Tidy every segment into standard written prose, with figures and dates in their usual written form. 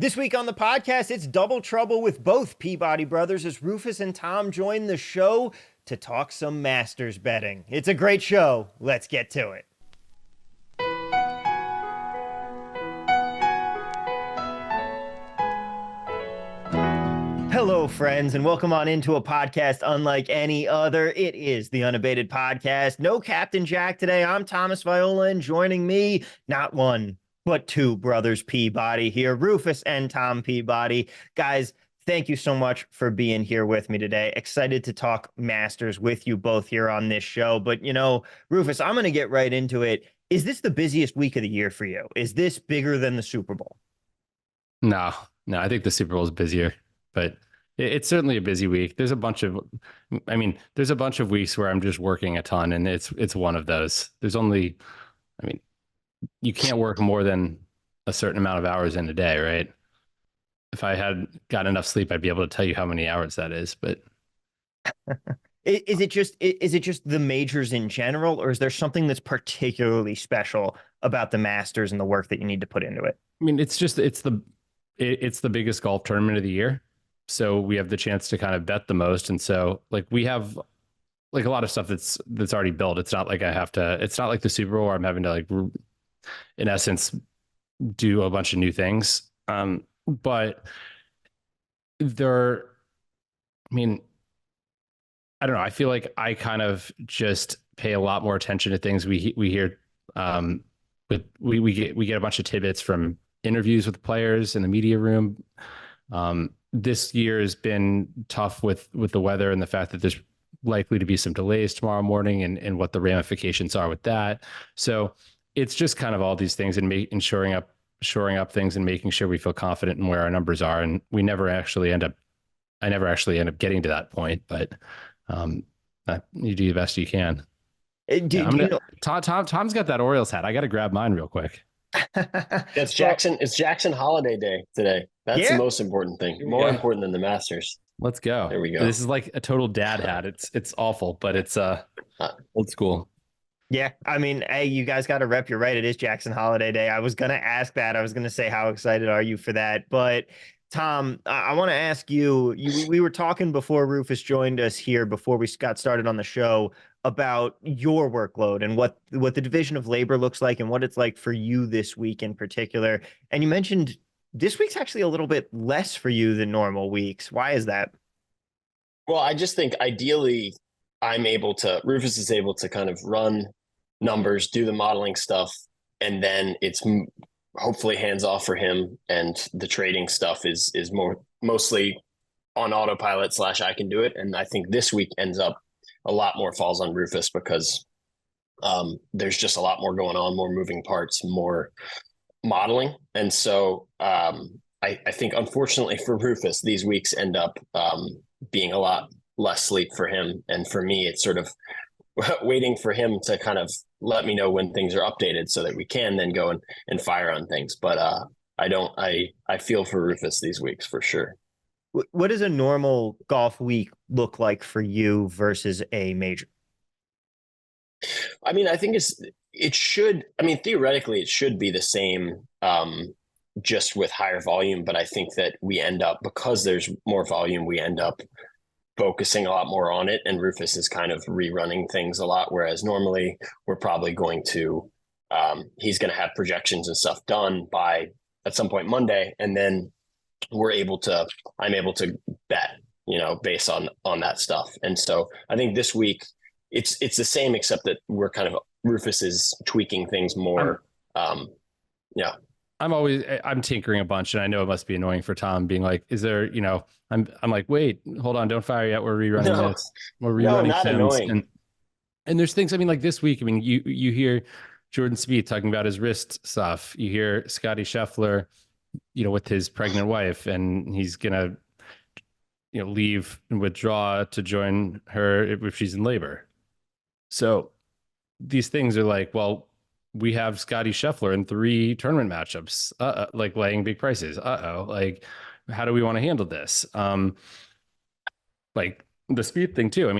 This week on the podcast, it's double trouble with both Peabody brothers as Rufus and Tom join the show to talk some Masters betting. It's a great show. Let's get to it. Hello, friends, and welcome on into a podcast unlike any other. It is the Unabated podcast. No Captain Jack today. I'm Thomas Viola, and joining me, not one, but two brothers Peabody here, Rufus and Tom Peabody. Guys, thank you so much for being here with me today. Excited to talk Masters with you both here on this show. But, Rufus, I'm going to get right into it. Is this the busiest week of the year for you? Is this bigger than the Super Bowl? No, I think the Super Bowl is busier, but it's certainly a busy week. There's a bunch of weeks where I'm just working a ton, and it's one of those. You can't work more than a certain amount of hours in a day, right? If I had got enough sleep, I'd be able to tell you how many hours that is, but is it just the majors in general, or is there something that's particularly special about the Masters and the work that you need to put into it? I mean, it's the biggest golf tournament of the year. So we have the chance to kind of bet the most. And so we have a lot of stuff that's already built. It's not like it's not like the Super Bowl where I'm having to in essence, do a bunch of new things. But I don't know. I feel like I kind of just pay a lot more attention to things we hear. We get a bunch of tidbits from interviews with players in the media room. This year has been tough with the weather and the fact that there's likely to be some delays tomorrow morning and what the ramifications are with that. So it's just kind of all these things and shoring up things and making sure we feel confident in where our numbers are. And I never actually end up getting to that point, but you do the best you can. Tom's got that Orioles hat. I got to grab mine real quick. It's Jackson Holiday Day today. That's the most important thing. More important than the Masters. Let's go. There we go. This is like a total dad hat. It's awful, but it's old school. Yeah, I mean, hey, you guys got to rep. You're right. It is Jackson Holiday Day. I was going to ask that. I was going to say, how excited are you for that? But Tom, I want to ask you, we were talking before Rufus joined us here, before we got started on the show, about your workload and what the division of labor looks like and what it's like for you this week in particular. And you mentioned this week's actually a little bit less for you than normal weeks. Why is that? Well, I just think ideally Rufus is able to kind of run numbers, do the modeling stuff, and then it's hopefully hands off for him, and the trading stuff is mostly on autopilot / I can do it. And I think this week ends up a lot more falls on Rufus because there's just a lot more going on, more moving parts, more modeling. And so I think unfortunately for Rufus, these weeks end up being a lot less sleep for him. And for me, it's sort of waiting for him to kind of let me know when things are updated so that we can then go and fire on things. But I feel for Rufus these weeks for sure. What does a normal golf week look like for you versus a major? I mean, I think theoretically it should be the same, just with higher volume. But I think that because there's more volume, we end up focusing a lot more on it. And Rufus is kind of rerunning things a lot. Whereas normally we're probably going to, he's going to have projections and stuff done by at some point Monday. And then I'm able to bet, based on that stuff. And so I think this week it's the same, except that Rufus is tweaking things more. I'm tinkering a bunch, and I know it must be annoying for Tom being like, is there, I'm like, wait, hold on, don't fire yet. We're rerunning this. We're rerunning Sims. And there's things, like this week, you hear Jordan Spieth talking about his wrist stuff. You hear Scotty Scheffler, with his pregnant wife, and he's going to, leave and withdraw to join her if she's in labor. So these things are like, well, we have Scotty Scheffler in 3 tournament matchups, laying big prices. How do we want to handle this? The Spieth thing too.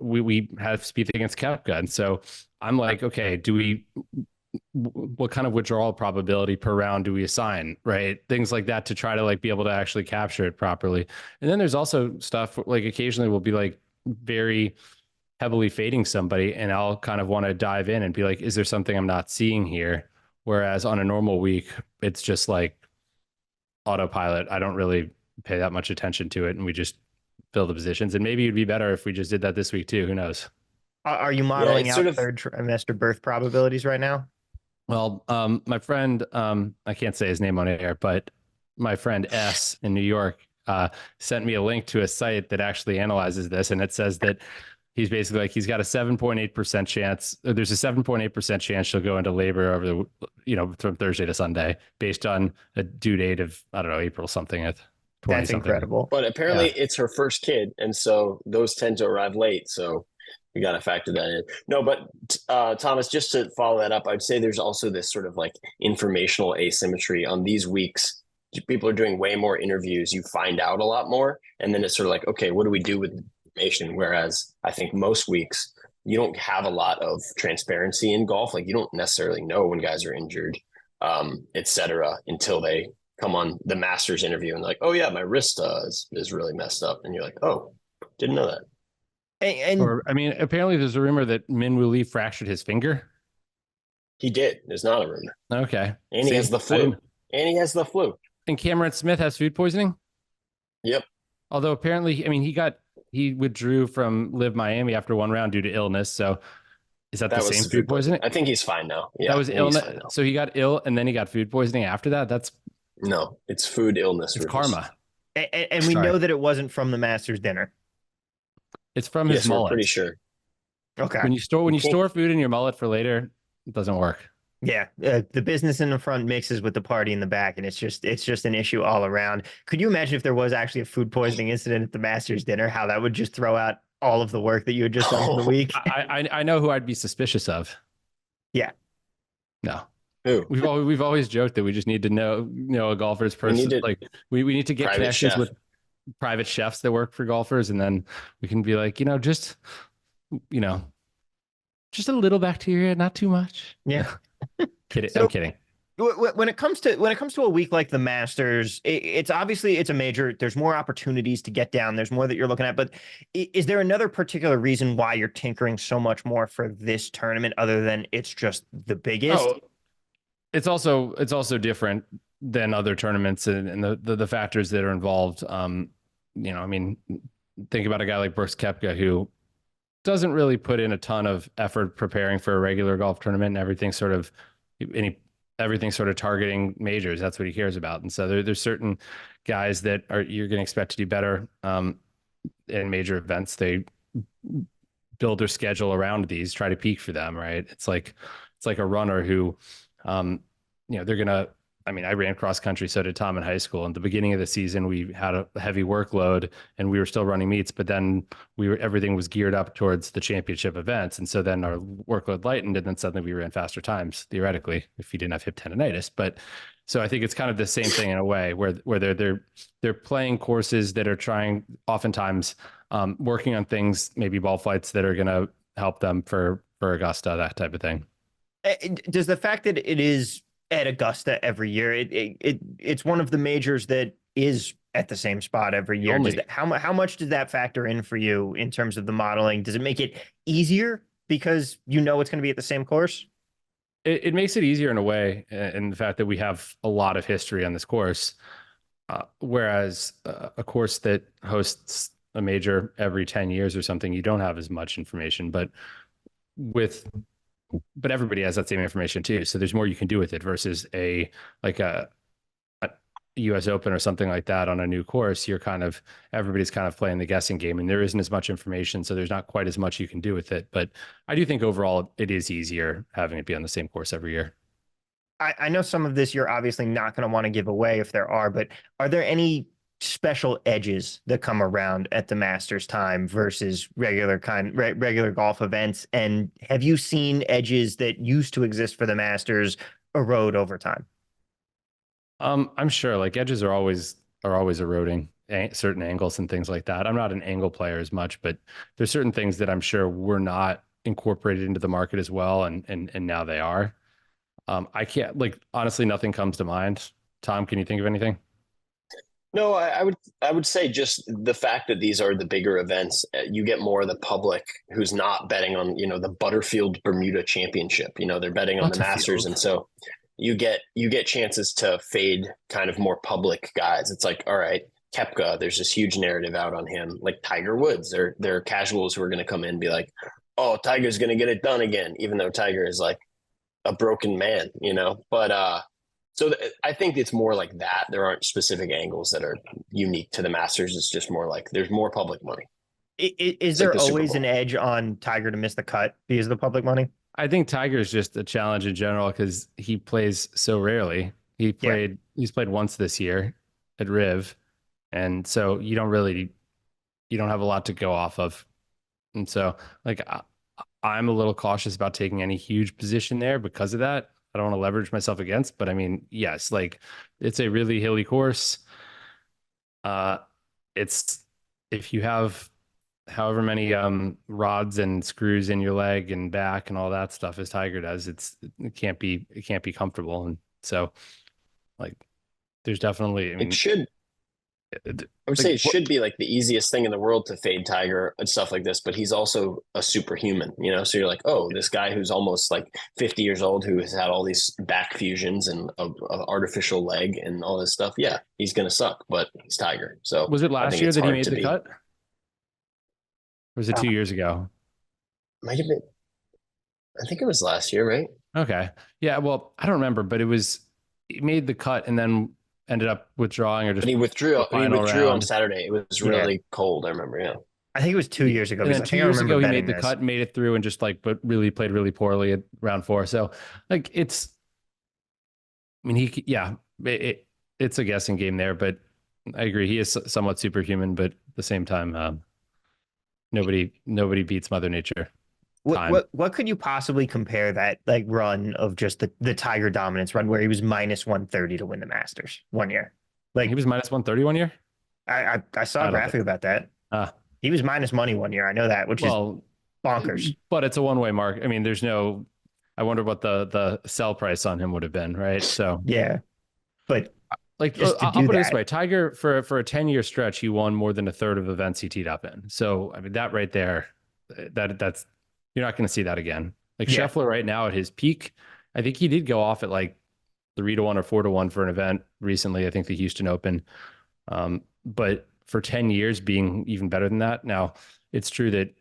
We have Spieth against Koepka, and so I'm like, okay, do we what kind of withdrawal probability per round do we assign, right? Things like that to try to like be able to actually capture it properly. And then there's also stuff like occasionally we'll be like very heavily fading somebody, and I'll kind of want to dive in and be like, is there something I'm not seeing here? Whereas on a normal week, it's just like autopilot. I don't really pay that much attention to it, and we just fill the positions. And maybe it'd be better if we just did that this week too. Who knows? Are you modeling out third trimester birth probabilities right now? Well, my friend, I can't say his name on air, but my friend S in New York sent me a link to a site that actually analyzes this, and it says that he's basically like he's got a 7.8% chance. There's a 7.8% chance she'll go into labor over the from Thursday to Sunday based on a due date of I don't know April something at 20 That's something. Incredible. But apparently it's her first kid, and so those tend to arrive late. So we got to factor that in. No, but Thomas, just to follow that up, I'd say there's also this sort of like informational asymmetry on these weeks. People are doing way more interviews. You find out a lot more, and then it's sort of like, okay, what do we do with information? Whereas I think most weeks you don't have a lot of transparency in golf. Like you don't necessarily know when guys are injured, et cetera, until they come on the Masters interview and like, oh yeah, my wrist is really messed up, and you're like, oh, didn't know that. Or I mean, apparently there's a rumor that Min Woo Lee fractured his finger. He did. There's not a rumor. Okay, and he has the flu. And Cameron Smith has food poisoning. Yep. Although apparently, I mean, he withdrew from Live Miami after one round due to illness. So is that the same food poisoning? I think he's fine now. Yeah, that was illness. So he got ill and then he got food poisoning after that. No, it's food illness. It's karma. And we know that it wasn't from the Masters dinner. It's from his mullet. We're pretty sure. Okay. When you store food in your mullet for later, it doesn't work. Yeah, the business in the front mixes with the party in the back, and it's just an issue all around. Could you imagine if there was actually a food poisoning incident at the Masters dinner? How that would just throw out all of the work that you had just done for the week. I know who I'd be suspicious of. Yeah. No. Who? We've always joked that we just need to know a golfer's person. We need to get connections with private chefs that work for golfers, and then we can be like, just a little bacteria, not too much. Yeah. Kidding. I'm kidding. When it comes to a week like the Masters, it's obviously it's a major. There's more opportunities to get down. There's more that you're looking at. But is there another particular reason why you're tinkering so much more for this tournament, other than it's just the biggest? Oh, it's also different than other tournaments and the factors that are involved. I mean, think about a guy like Brooks Koepka who doesn't really put in a ton of effort preparing for a regular golf tournament, and everything's sort of targeting majors. That's what he cares about. And so there's certain guys that you're going to expect to do better in major events. They build their schedule around these, try to peak for them, right? It's like a runner who, they're going to, I ran cross country, so did Tom in high school. And the beginning of the season, we had a heavy workload and we were still running meets, but then everything was geared up towards the championship events. And so then our workload lightened, and then suddenly we ran faster times, theoretically, if you didn't have hip tendonitis. But so I think it's kind of the same thing in a way where they're playing courses that are trying, oftentimes working on things, maybe ball flights that are going to help them for Augusta, that type of thing. Does the fact that it is at Augusta every year, it's one of the majors that is at the same spot every year. How much does that factor in for you in terms of the modeling? Does it make it easier because it's going to be at the same course? It makes it easier in a way, in the fact that we have a lot of history on this course, whereas a course that hosts a major every 10 years or something, you don't have as much information, but everybody has that same information too. So there's more you can do with it versus a US Open or something like that on a new course. Everybody's kind of playing the guessing game, and there isn't as much information. So there's not quite as much you can do with it. But I do think overall it is easier having it be on the same course every year. I know some of this you're obviously not going to want to give away if there are, but are there any special edges that come around at the Masters time versus regular golf events? And have you seen edges that used to exist for the Masters erode over time? I'm sure like edges are always eroding certain angles and things like that. I'm not an angle player as much, but there's certain things that I'm sure were not incorporated into the market as well. And now they are. I can't, like, honestly, nothing comes to mind. Tom, can you think of anything? No, I would say just the fact that these are the bigger events, you get more of the public who's not betting on, the Butterfield Bermuda Championship. They're betting on the Masters, and so you get chances to fade kind of more public guys. It's like, all right, Koepka, there's this huge narrative out on him. Like Tiger Woods, there are casuals who are going to come in and be like, oh, Tiger's going to get it done again, even though Tiger is like a broken man, But so I think it's more like that. There aren't specific angles that are unique to the Masters. It's just more like there's more public money. Is there always an edge on Tiger to miss the cut because of the public money? I think Tiger is just a challenge in general because he plays so rarely. He's played once this year at Riv, and so you don't have a lot to go off of. And so, like, I'm a little cautious about taking any huge position there because of that. I don't want to leverage myself against, but I mean, yes, like, it's a really hilly course. It's, if you have however many rods and screws in your leg and back and all that stuff as Tiger does, it can't be comfortable. And so, like, there's definitely, I mean, it should. I would say it should be like the easiest thing in the world to fade Tiger and stuff like this, but he's also a superhuman, So you're like, oh, this guy who's almost like 50 years old, who has had all these back fusions and a artificial leg and all this stuff. Yeah, he's gonna suck, but he's Tiger. So was it last year that he made the cut? Or was it 2 years ago? Might have been. I think it was last year, right? Okay. Yeah. Well, I don't remember, but he made the cut and then ended up withdrawing, or just he withdrew on Saturday. It was really cold. I remember. Yeah. I think it was 2 years ago. And then 2 years ago, he made the cut, made it through, and just but really played really poorly at round 4. So, like, it's a guessing game there, but I agree. He is somewhat superhuman, but at the same time, nobody beats Mother Nature. What could you possibly compare that, like, run of just the Tiger dominance run where he was minus 130 to win the Masters one year? Like, he was minus 130 one year? I saw a graphic about that. He was minus money one year. I know that, which is bonkers. But it's a one-way mark. I mean, I wonder what the sell price on him would have been, right? So yeah. But like, I'll put it this way: Tiger, for a 10-year stretch, he won more than a third of events he teed up in. So I mean, that right there, that's, you're not going to see that again. Like, Scheffler right now at his peak, I think he did go off at like 3-1 or 4-1 for an event recently. I think the Houston Open. But for 10 years being even better than that. Now, it's true that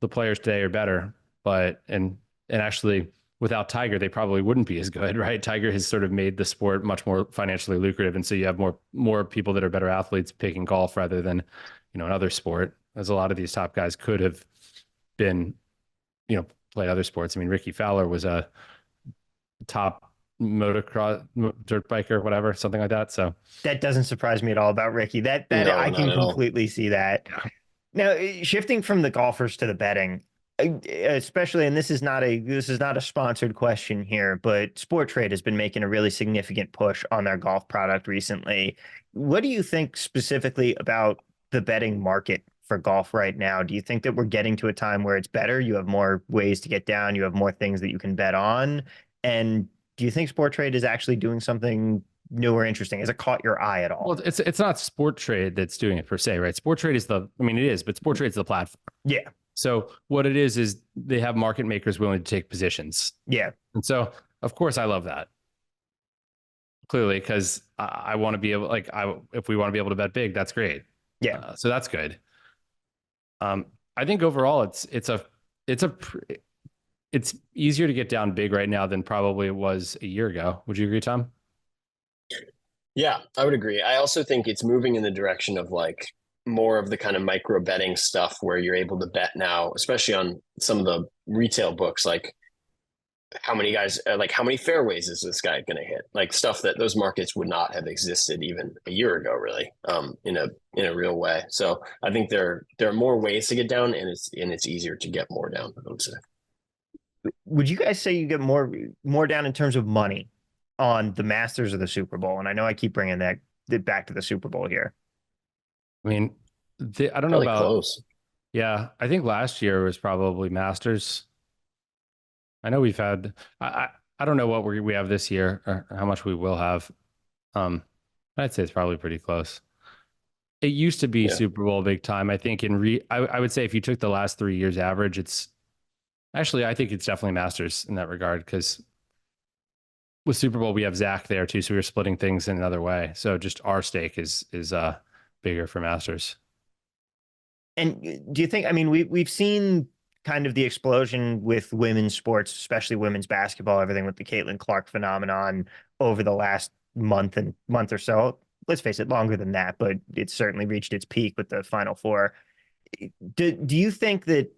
the players today are better, but and actually without Tiger, they probably wouldn't be as good, right? Tiger has sort of made the sport much more financially lucrative, and so you have more people that are better athletes picking golf rather than, another sport, as a lot of these top guys could have been, played other sports. I mean, Ricky Fowler was a top motocross dirt biker, whatever, something like that. So that doesn't surprise me at all about Ricky. That I can completely see that. Now, shifting from the golfers to the betting, especially, and this is not a sponsored question here, but Sport Trade has been making a really significant push on their golf product recently. What do you think specifically about the betting market for golf right now? Do you think that we're getting to a time where it's better? You have more ways to get down. You have more things that you can bet on. And do you think Sport Trade is actually doing something new or interesting? Has it caught your eye at all? Well, it's not Sport Trade that's doing it per se, right? Sport Trade is it is, but Sport Trade is the platform. Yeah. So what it is they have market makers willing to take positions. Yeah. And so, of course, I love that. Clearly, because I want to be able, if we want to be able to bet big, that's great. Yeah. So that's good. I think overall it's easier to get down big right now than probably it was a year ago. Would you agree, Tom? Yeah, I would agree. I also think it's moving in the direction of like more of the kind of micro betting stuff where you're able to bet now, especially on some of the retail books, like how many fairways is this guy going to hit? Like stuff that those markets would not have existed even a year ago, really, in a real way. So I think there are more ways to get down, and it's easier to get more down, I would say. Would you guys say you get more down in terms of money on the Masters or the Super Bowl? And I know I keep bringing that back to the Super Bowl here. I mean, I don't know about close. Yeah, I think last year was probably Masters. I know we've had I don't know what we have this year or how much we will have. Um, I'd say it's probably pretty close. It used to be Super Bowl big time. I think I would say if you took the last 3 years average, it's actually, I think it's definitely Masters in that regard, because with Super Bowl we have Zach there too, so we were splitting things in another way. So just our stake is bigger for Masters. And do you think? I mean, we've seen kind of the explosion with women's sports, especially women's basketball, everything with the Caitlin Clark phenomenon over the last month or so. Let's face it, longer than that, but it's certainly reached its peak with the Final Four. Do you think that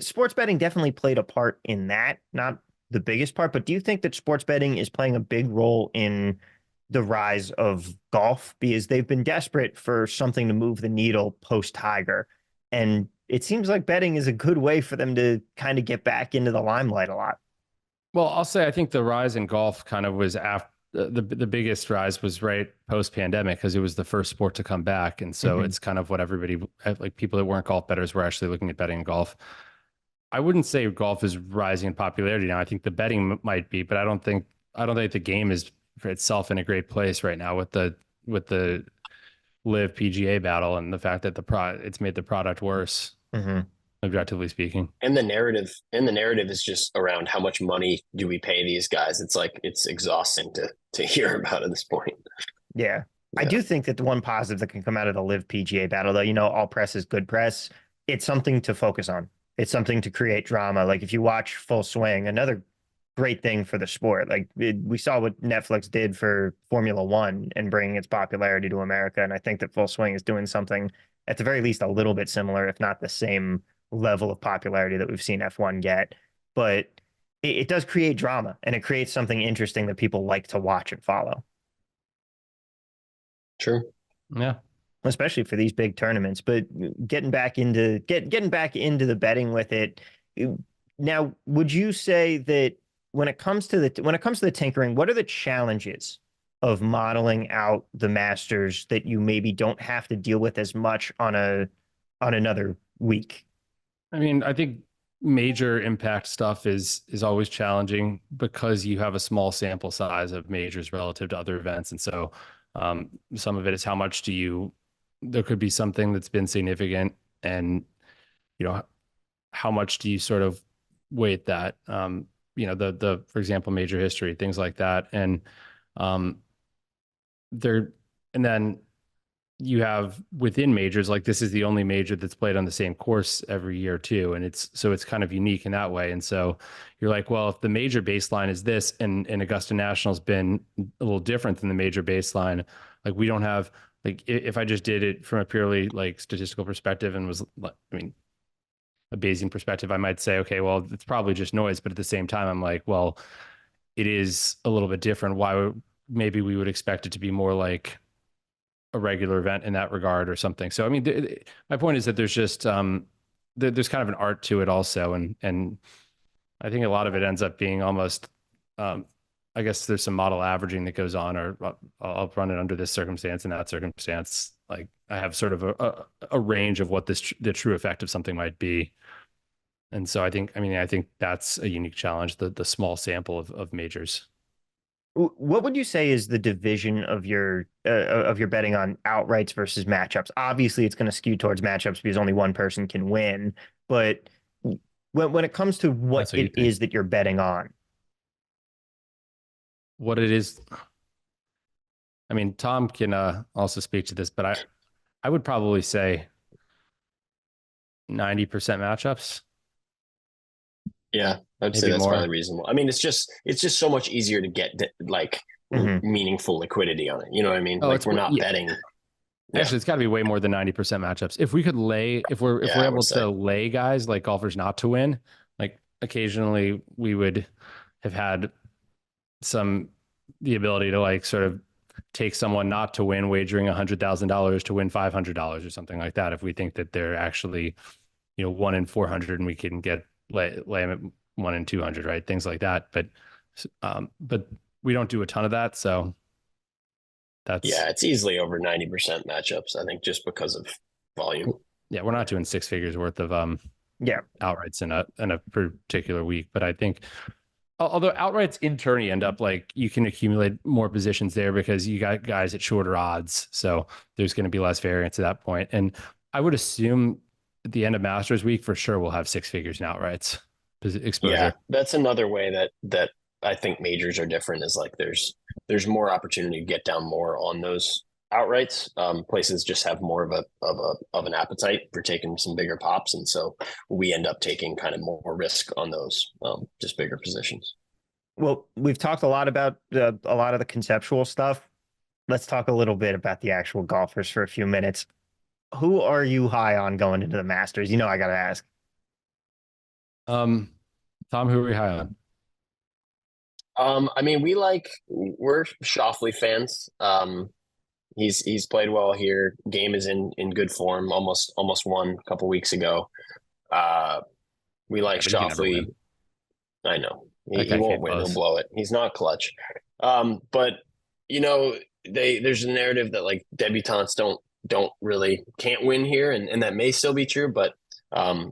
sports betting definitely played a part in that? Not the biggest part, but do you think that sports betting is playing a big role in the rise of golf? Because they've been desperate for something to move the needle post Tiger. And it seems like betting is a good way for them to kind of get back into the limelight a lot. Well, I'll say I think the rise in golf kind of was after the biggest rise was right post pandemic, because it was the first sport to come back, and so it's kind of what everybody, like people that weren't golf bettors, were actually looking at betting in golf. I wouldn't say golf is rising in popularity now. I think the betting might be, but I don't think the game is for itself in a great place right now with the live PGA battle and the fact that it's made the product worse, objectively speaking. And the narrative is just around how much money do we pay these guys. It's like, it's exhausting to hear about at this point. Yeah. I do think that the one positive that can come out of the live PGA battle, though, all press is good press. It's something to focus on. It's something to create drama. Like if you watch Full Swing, another great thing for the sport. Like we saw what Netflix did for Formula One and bringing its popularity to America. And I think that Full Swing is doing something at the very least a little bit similar, if not the same level of popularity that we've seen F1 get. But it does create drama, and it creates something interesting that people like to watch and follow. True. Yeah. Especially for these big tournaments. But getting back into the betting with it. Now, would you say that when it comes to the tinkering, what are the challenges of modeling out the Masters that you maybe don't have to deal with as much on another week? I mean, I think major impact stuff is always challenging because you have a small sample size of majors relative to other events, and so some of it is how much there could be something that's been significant, and how much do you sort of weight that, the for example major history, things like that, and and then you have within majors, like this is the only major that's played on the same course every year too, and it's kind of unique in that way. And so you're like, well, if the major baseline is this, and Augusta National's been a little different than the major baseline, like we don't have, like if I just did it from a purely like statistical perspective and was, I mean, a Bayesian perspective, I might say, okay, well, it's probably just noise. But at the same time, I'm like, well, it is a little bit different. Maybe we would expect it to be more like a regular event in that regard or something. So, I mean, my point is that there's just, there's kind of an art to it also. And I think a lot of it ends up being almost, I guess there's some model averaging that goes on, or I'll run it under this circumstance and that circumstance. Like I have sort of a range of what the true effect of something might be. And so I think that's a unique challenge, the small sample of majors. What would you say is the division of your betting on outrights versus matchups? Obviously, it's going to skew towards matchups because only one person can win. But when it comes to what it is that you're betting on, what it is, I mean, Tom can also speak to this, but I would probably say 90% matchups. Yeah, I'd say that's probably reasonable. I mean, it's just so much easier to get meaningful liquidity on it. You know what I mean? Like we're not betting. Actually, it's got to be way more than 90% matchups. If we could if we're able to lay guys like golfers not to win, like occasionally we would have had the ability to like sort of take someone not to win, wagering $100,000 to win $500 or something like that. If we think that they're actually, 1 in 400 and we can lay them at 1 in 200, right? Things like that. But we don't do a ton of that. So it's easily over 90% matchups, I think, just because of volume. Yeah. We're not doing 6 figures worth of outrights in a particular week, but I think although outrights in tourney end up like you can accumulate more positions there because you got guys at shorter odds. So there's going to be less variance at that point. And I would assume at the end of Masters week for sure we'll have six figures in outrights exposure. Yeah, that's another way that I think majors are different is like there's more opportunity to get down more on those outrights. Places just have more of an appetite for taking some bigger pops, and so we end up taking kind of more risk on those just bigger positions. Well, we've talked a lot about a lot of the conceptual stuff. Let's talk a little bit about the actual golfers for a few minutes. Who are you high on going into the Masters? You know, I got to ask. Tom, who are we high on? I mean, we're Schauffele fans. He's played well here. Game is in good form. Almost won a couple weeks ago. We like Schauffele. I know he won't win. He'll blow it. He's not clutch. But you know, there's a narrative that like debutantes don't really can't win here, and that may still be true. But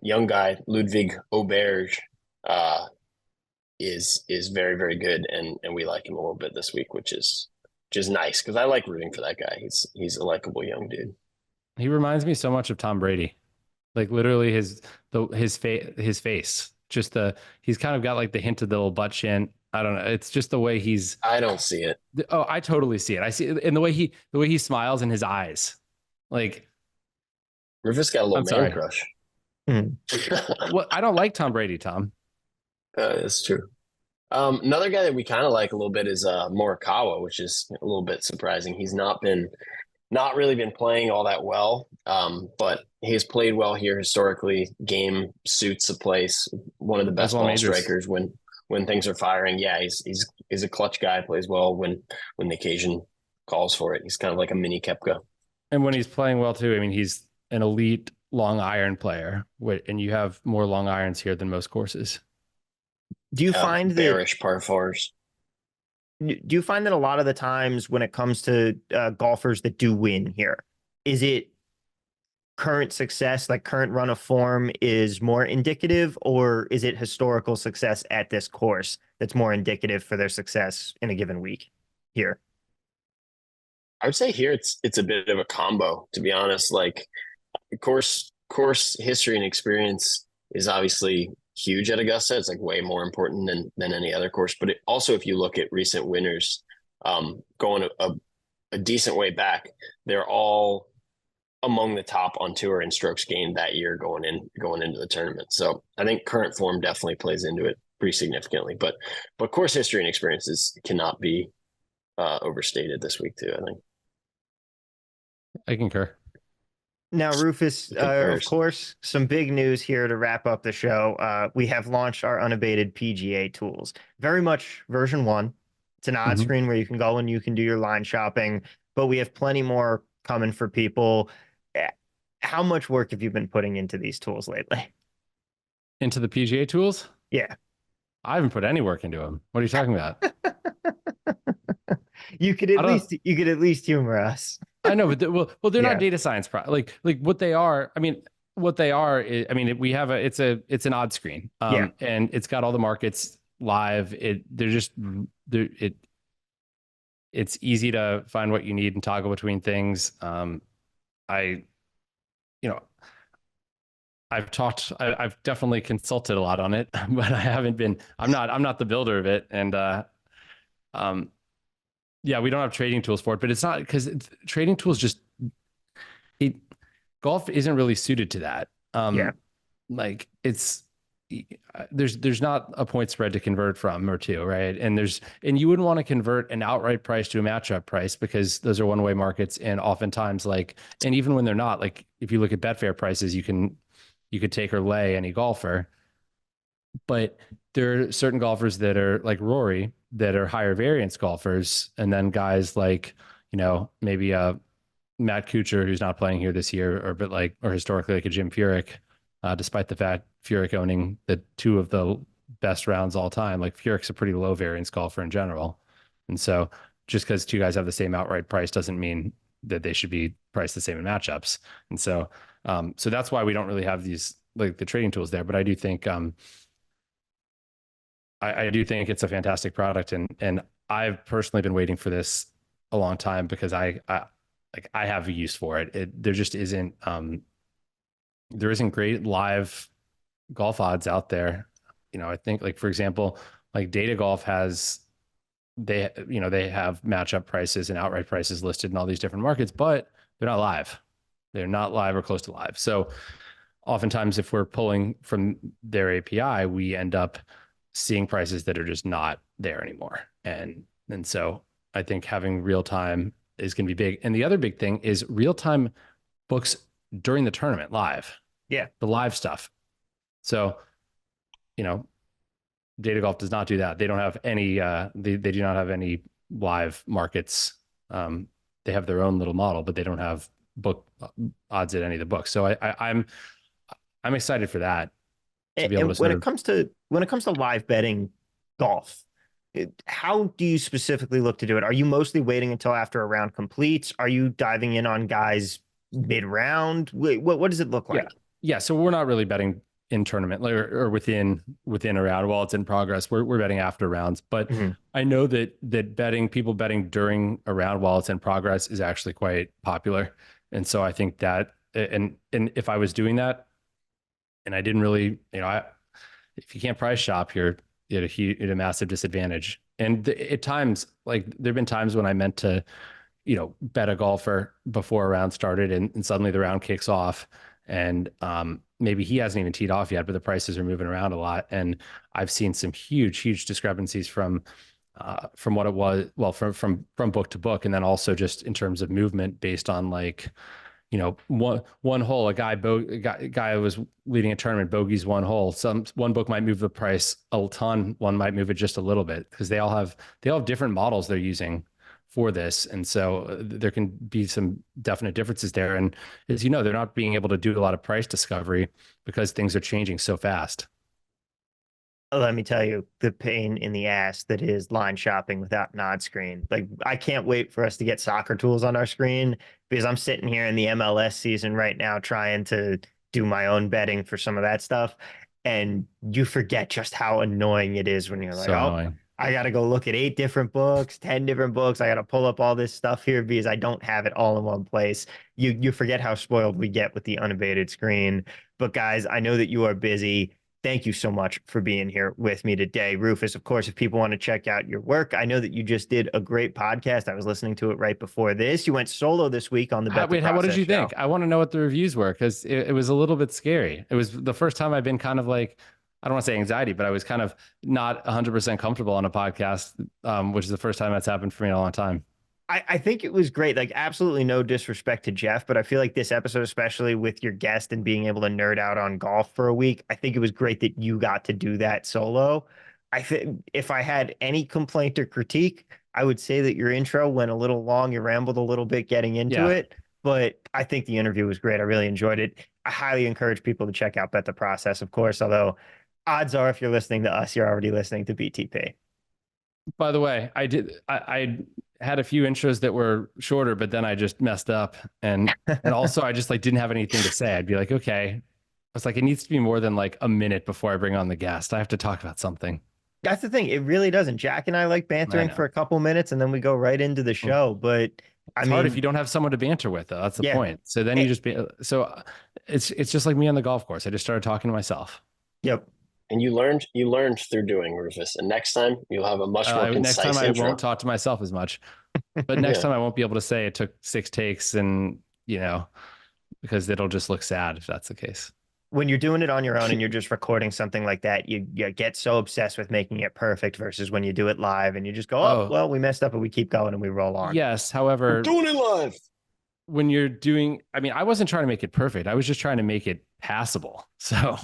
young guy Ludwig Auberge is very, very good, and we like him a little bit this week, which is nice because I like rooting for that guy. He's a likable young dude. He reminds me so much of Tom Brady, like literally his face. Just he's kind of got like the hint of the little butt chin. I don't know. It's just the way he's. I don't see it. Oh, I totally see it. I see it in the way he smiles in his eyes. Like Rufus got a little man crush. Well, I don't like Tom Brady, Tom. That's true. Another guy that we kind of like a little bit is Morikawa, which is a little bit surprising. He's not really been playing all that well, but he's played well here historically. Game suits the place. One of the best ball strikers when things are firing. Yeah, he's a clutch guy. Plays well when the occasion calls for it. He's kind of like a mini Koepka. And when he's playing well too, I mean, he's an elite long iron player, and you have more long irons here than most courses. Do you find that bearish par fours? Do you find that a lot of the times when it comes to golfers that do win here, is it current success, like current run of form is more indicative, or is it historical success at this course that's more indicative for their success in a given week here? I would say here it's a bit of a combo, to be honest. Like course history and experience is obviously huge at Augusta. It's like way more important than any other course. But also, if you look at recent winners, going a decent way back, they're all among the top on tour in strokes gained that year going into the tournament. So I think current form definitely plays into it pretty significantly. But course history and experiences cannot be overstated this week too, I think. I concur. Now, Rufus, of course, some big news here to wrap up the show. We have launched our Unabated PGA tools. Very much version 1. It's an odd screen where you can go and you can do your line shopping, but we have plenty more coming for people. How much work have you been putting into these tools lately? Into the PGA tools? Yeah. I haven't put any work into them. What are you talking about? You could at least humor us. I know, but they're not data science like what they are. I mean, what they are is, I mean, we have it's an odd screen, and it's got all the markets live. It's easy to find what you need and toggle between things. I've definitely consulted a lot on it, but I'm not the builder of it. And, yeah, we don't have trading tools for it, but it's not because trading tools golf isn't really suited to that. Like there's not a point spread to convert from or to, right? And you wouldn't want to convert an outright price to a matchup price because those are one-way markets. And oftentimes and even when they're not, like if you look at Betfair prices, you could take or lay any golfer, but there are certain golfers that are like Rory that are higher variance golfers. And then guys like, maybe Matt Kuchar, who's not playing here this year, or historically like a Jim Furyk, despite the fact Furyk owning the 2 of the best rounds all time. Like Furyk's a pretty low variance golfer in general. And so just because 2 guys have the same outright price doesn't mean that they should be priced the same in matchups. And so that's why we don't really have these, like the trading tools there. But I do think I do think it's a fantastic product, and I've personally been waiting for this a long time because I have a use for it. There just isn't there isn't great live golf odds out there. I think, like, for example, like Data Golf has, they have matchup prices and outright prices listed in all these different markets, but they're not live. They're not live or close to live. So oftentimes if we're pulling from their API, we end up seeing prices that are just not there anymore. And so I think having real time is going to be big. And the other big thing is real time books during the tournament live. Yeah. The live stuff. So, Data Golf does not do that. They don't have any, they do not have any live markets. They have their own little model, but they don't have book odds at any of the books. So I'm excited for that. To be able to when it comes to live betting golf, how do you specifically look to do it? Are you mostly waiting until after a round completes? Are you diving in on guys mid-round? What does it look like? Yeah. So we're not really betting in tournament or within a round while it's in progress. We're betting after rounds, but I know that people betting during a round while it's in progress is actually quite popular. And so I think that, and if I was doing that and I didn't really, if you can't price shop, you're at a massive disadvantage. And at times, like there've been times when I meant to, bet a golfer before a round started and suddenly the round kicks off and maybe he hasn't even teed off yet, but the prices are moving around a lot. And I've seen some huge discrepancies from what it was, well, from book to book. And then also just in terms of movement based on like, one hole, a guy was leading a tournament, bogeys one hole. One book might move the price a ton. One might move it just a little bit because they all have different models they're using for this. And so there can be some definite differences there. And as you know, they're not being able to do a lot of price discovery because things are changing so fast. Let me tell you the pain in the ass that is line shopping without an odd screen. Like, I can't wait for us to get soccer tools on our screen because I'm sitting here in the MLS season right now trying to do my own betting for some of that stuff. And you forget just how annoying it is when you're like, Annoying. I got to go look at 8 different books, 10 different books. I got to pull up all this stuff here because I don't have it all in one place. You forget how spoiled we get with the unabated screen. But guys, I know that you are busy. Thank you so much for being here with me today. Rufus, of course, if people want to check out your work, I know that you just did a great podcast. I was listening to it right before this. You went solo this week on the Bet the Process what did you show. think? I want to know what the reviews were because it was a little bit scary. It was the first time I've been kind of like, I don't want to say anxiety, but I was kind of not 100% comfortable on a podcast, which is the first time that's happened for me in a long time. I think it was great. Like, absolutely no disrespect to Jeff, but I feel like this episode, especially with your guest and being able to nerd out on golf for a week, I think it was great that you got to do that solo. I think if I had any complaint or critique, I would say that your intro went a little long. You rambled a little bit getting into it, but I think the interview was great. I really enjoyed it. I highly encourage people to check out Bet the Process, of course, although odds are if you're listening to us, you're already listening to BTP. By the way, I had a few intros that were shorter, but then I just messed up. And also I just like didn't have anything to say. I'd be like, okay. I was like, it needs to be more than like a minute before I bring on the guest. I have to talk about something. That's the thing. It really doesn't. Jack and I like bantering for a couple minutes and then we go right into the show. But it's hard if you don't have someone to banter with, though. That's the point. So then you just it's just like me on the golf course. I just started talking to myself. Yep. And you learned through doing, Rufus. And next time you'll have a much more concise next time intro. I won't talk to myself as much. But next time I won't be able to say it took 6 takes and, because it'll just look sad if that's the case. When you're doing it on your own and you're just recording something like that, you get so obsessed with making it perfect versus when you do it live and you just go, well, we messed up and we keep going and we roll on. Yes. However, we're doing it live. When you're doing, I wasn't trying to make it perfect. I was just trying to make it passable. So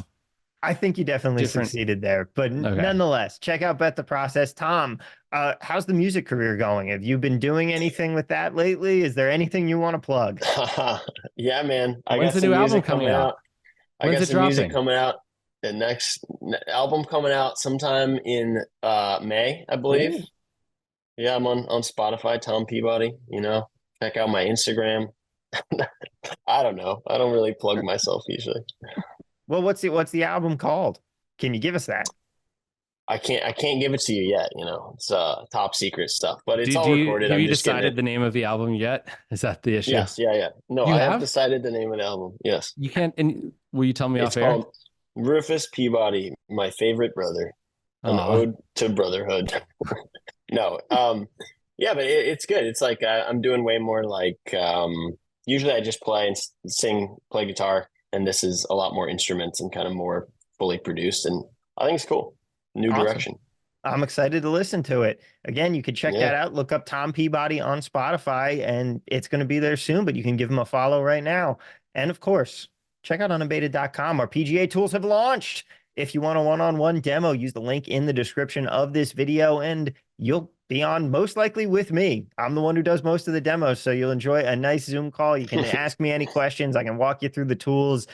I think you definitely succeeded there, but nonetheless, check out Bet the Process. Tom, how's the music career going? Have you been doing anything with that lately? Is there anything you want to plug? Yeah, man. When's the new album coming out? I got some music coming out. The next album coming out sometime in May, I believe. Ooh. Yeah, I'm on Spotify, Tom Peabody. Check out my Instagram. I don't know. I don't really plug myself usually. Well, what's the album called? Can you give us that? I can't give it to you yet. You know, it's top secret stuff, but it's all Do you recorded. have I'm you just decided the name of the album yet? Is that the issue? Yes, yeah. No, You I have have? decided the name of the album. Yes, You can't. And will you tell me it's off air? called Rufus Peabody, My Favorite Brother, an Aw. ode to brotherhood. No, yeah, but it's good. It's like I'm doing way more like usually I just play and sing, play guitar, and this is a lot more instruments and kind of more fully produced, and I think it's cool. New Awesome. direction. I'm excited to listen to it. Again, you could check Yeah. that out. Look up Tom Peabody on Spotify, and it's going to be there soon, but you can give him a follow right now. And of course, check out unabated.com. Our PGA tools have launched. If you want a one-on-one demo, use the link in the description of this video, and you'll be on most likely with me. I'm the one who does most of the demos, so you'll enjoy a nice Zoom call. You can ask me any questions. I can walk you through the tools.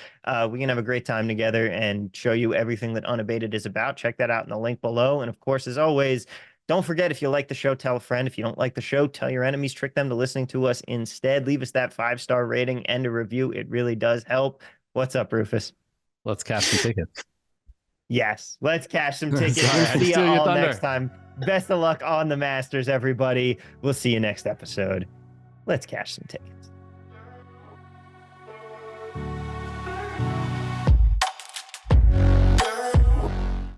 We can have a great time together and show you everything that Unabated is about. Check that out in the link below. And of course, as always, don't forget, if you like the show, tell a friend. If you don't like the show, tell your enemies, trick them to listening to us instead. Leave us that 5-star rating and a review. It really does help. What's up, Rufus? Let's cash some tickets. Yes, let's cash some tickets. Sorry, We'll I see you steal your all thunder. next time. Best of luck on the Masters, everybody. We'll see you next episode. Let's cash some tickets.